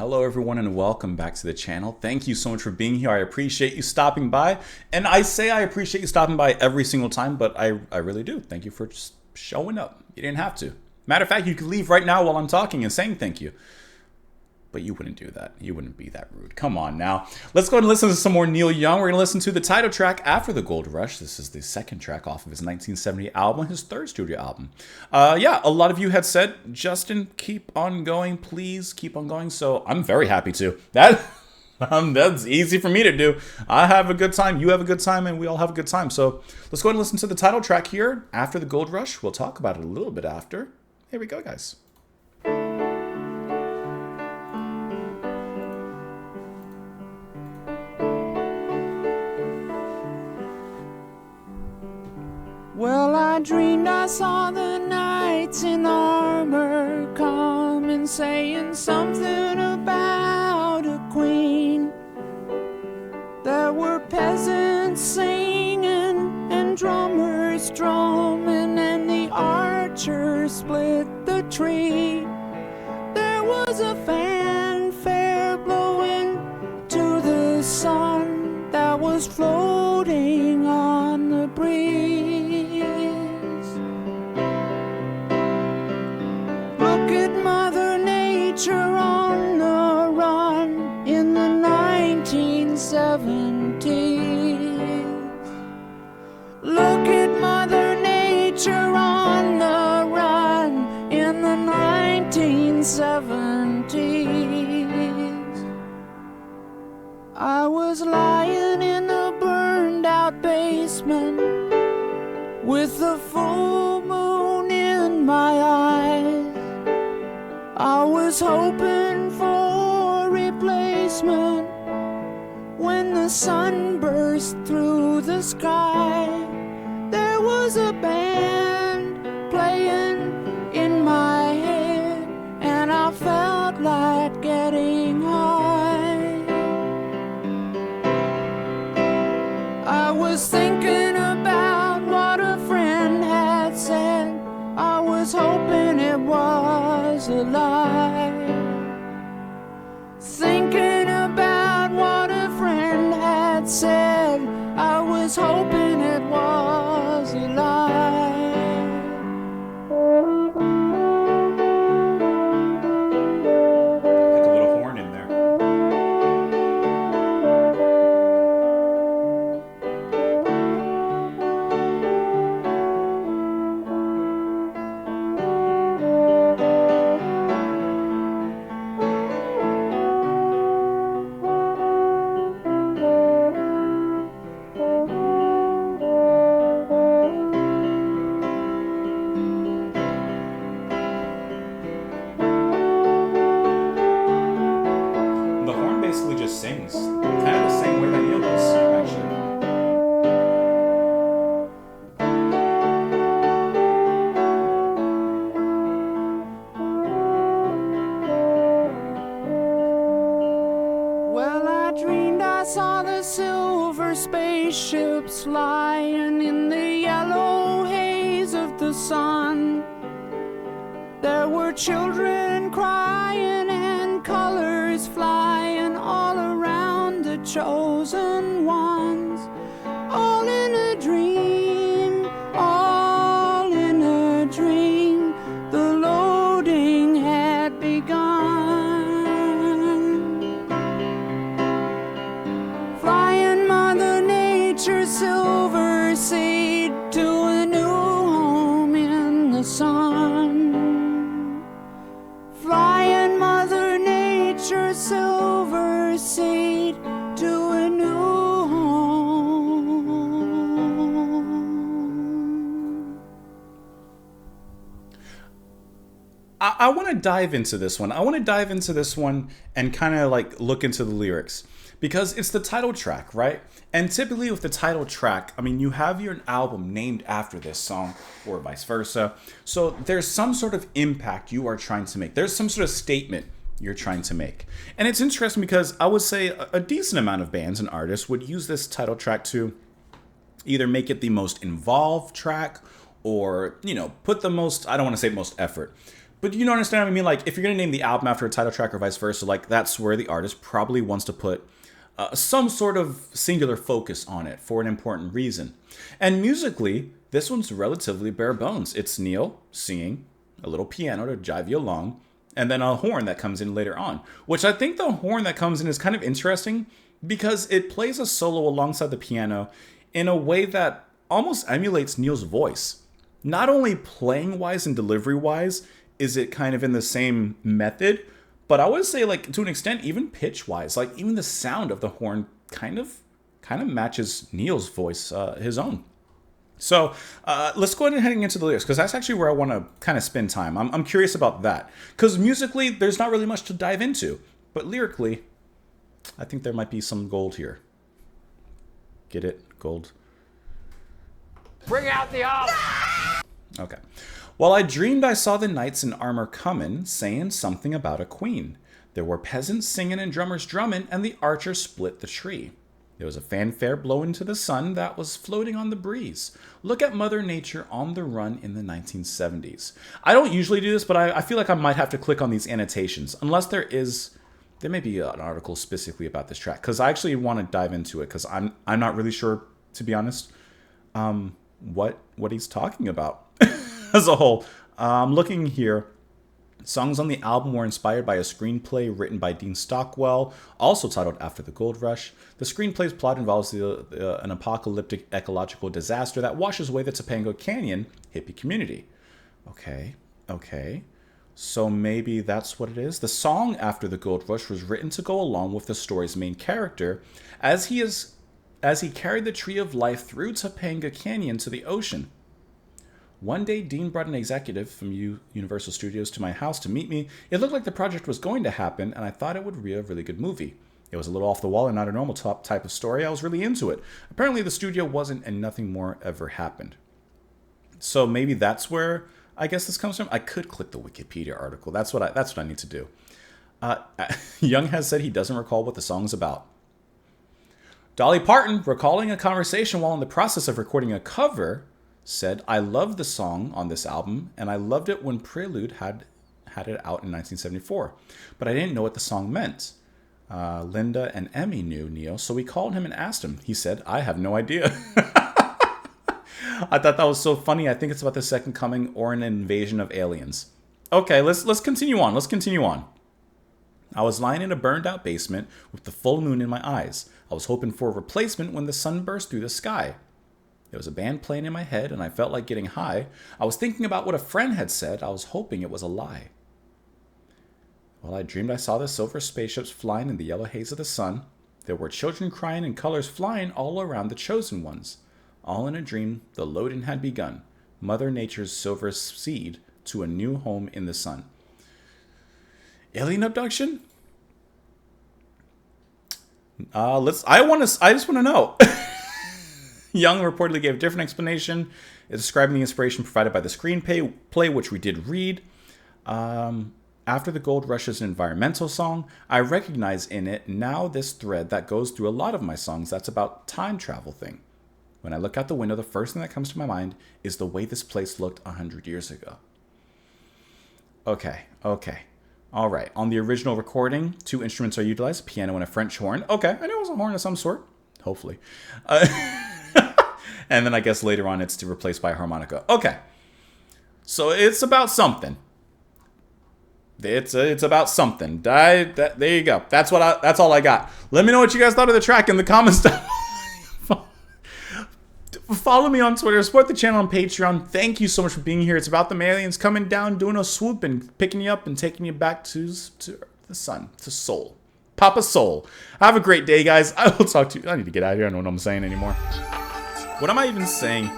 Hello everyone and welcome back to the channel. Thank you so much for being here. I appreciate you stopping by. And I say I appreciate you stopping by every single time, but I really do. Thank you for just showing up. You didn't have to. Matter of fact, you could leave right now while I'm talking and saying thank you. But you wouldn't do that. You wouldn't be that rude. Come on now. Let's go ahead and listen to some more Neil Young. We're going to listen to the title track After the Gold Rush. This is the second track off of his 1970 album, his third studio album. Yeah, a lot of you had said, Justin, keep on going, please keep on going. So I'm very happy to. That's easy for me to do. I have a good time, you have a good time, and we all have a good time. So let's go ahead and listen to the title track here, After the Gold Rush. We'll talk about it a little bit after. Here we go, guys. Well, I dreamed I saw the knights in armor coming, saying something about a queen. There were peasants singing and drummers drumming, and the archers split the tree. There was a fanfare blowing to the sun that was floating on the breeze. On the run in the 1970s. Look at Mother Nature on the run in the 1970s. I was lying in a burned out basement with the full moon in my eyes. I was hoping for a replacement when the sun burst through the sky. There was a band playing in my head, and I felt like getting high. I was thinking about what a friend had said. I was hoping it was a lie. Thinking about what a friend had said, I was hoping it was a lie. Like a little horn in there. Sings kind of the same way that Neil does, actually. Well, I dreamed I saw the silver spaceships flying in the yellow haze of the sun. There were children crying and colors flying all around the chosen ones. All in a dream, all in a dream. The loading had begun. Flying Mother Nature's silver seed to a new home in the sun. Flying Mother Nature's silver seed to a new home. I want to dive into this one. I want to dive into this one and kind of like look into the lyrics because it's the title track, right? And typically with the title track, I mean, you have your album named after this song or vice versa. So there's some sort of impact you are trying to make. There's some sort of statement you're trying to make. And it's interesting because I would say a decent amount of bands and artists would use this title track to either make it the most involved track or, you know, put the most, I don't want to say most effort, But you don't understand what I mean? Like, if you're going to name the album after a title track or vice versa, like, that's where the artist probably wants to put some sort of singular focus on it for an important reason. And musically, this one's relatively bare bones. It's Neil singing, a little piano to jive you along, and then a horn that comes in later on. Which I think the horn that comes in is kind of interesting because it plays a solo alongside the piano in a way that almost emulates Neil's voice. Not only playing-wise and delivery-wise is it kind of in the same method, but I would say, like, to an extent, even pitch-wise, like, even the sound of the horn kind of matches Neil's voice, his own. So let's go ahead and heading into the lyrics, because that's actually where I want to kind of spend time. I'm curious about that, because musically, there's not really much to dive into, but lyrically, I think there might be some gold here. Get it? Gold. Bring out the alt! Okay. Well, I dreamed I saw the knights in armor comin', saying something about a queen. There were peasants singing and drummers drumming, and the archer split the tree. There was a fanfare blowing to the sun that was floating on the breeze. Look at Mother Nature on the run in the 1970s. I don't usually do this, but I feel like I might have to click on these annotations, unless there may be an article specifically about this track, because I actually want to dive into it, because I'm not really sure, to be honest, what he's talking about as a whole. I'm looking here. Songs on the album were inspired by a screenplay written by Dean Stockwell, also titled After the Gold Rush. The screenplay's plot involves an apocalyptic ecological disaster that washes away the Topanga Canyon hippie community. Okay. So maybe that's what it is. The song After the Gold Rush was written to go along with the story's main character, as he carried the Tree of Life through Topanga Canyon to the ocean. One day, Dean brought an executive from Universal Studios to my house to meet me. It looked like the project was going to happen, and I thought it would be a really good movie. It was a little off the wall and not a normal type of story. I was really into it. Apparently, the studio wasn't, and nothing more ever happened. So maybe that's where I guess this comes from. I could click the Wikipedia article. That's what I need to do. Young has said he doesn't recall what the song's about. Dolly Parton, recalling a conversation while in the process of recording a cover, said, I loved the song on this album, and I loved it when Prelude had it out in 1974. But I didn't know what the song meant. Linda and Emmy knew Neil, so we called him and asked him. He said, I have no idea. I thought that was so funny. I think it's about the second coming or an invasion of aliens. Okay, let's continue on. I was lying in a burned out basement with the full moon in my eyes. I was hoping for a replacement when the sun burst through the sky. There was a band playing in my head, and I felt like getting high. I was thinking about what a friend had said. I was hoping it was a lie. Well, I dreamed I saw the silver spaceships flying in the yellow haze of the sun. There were children crying and colors flying all around the chosen ones. All in a dream, the loading had begun. Mother Nature's silver seed to a new home in the sun. Alien abduction? I just want to know. Young reportedly gave a different explanation, describing the inspiration provided by the screenplay, which we did read. After the Gold Rush is an environmental song, I recognize in it now this thread that goes through a lot of my songs that's about time travel thing. When I look out the window, the first thing that comes to my mind is the way this place looked 100 years ago. Okay. All right. On the original recording, 2 instruments are utilized, a piano and a French horn. Okay, I knew it was a horn of some sort. Hopefully. And then I guess later on it's replaced by a harmonica. Okay. So it's about something. It's about something. There you go. That's all I got. Let me know what you guys thought of the track in the comments. Follow me on Twitter. Support the channel on Patreon. Thank you so much for being here. It's about the aliens coming down, doing a swoop, and picking you up and taking you back to the sun, to Soul. Papa Soul. Have a great day, guys. I will talk to you. I need to get out of here. I don't know what I'm saying anymore. What am I even saying?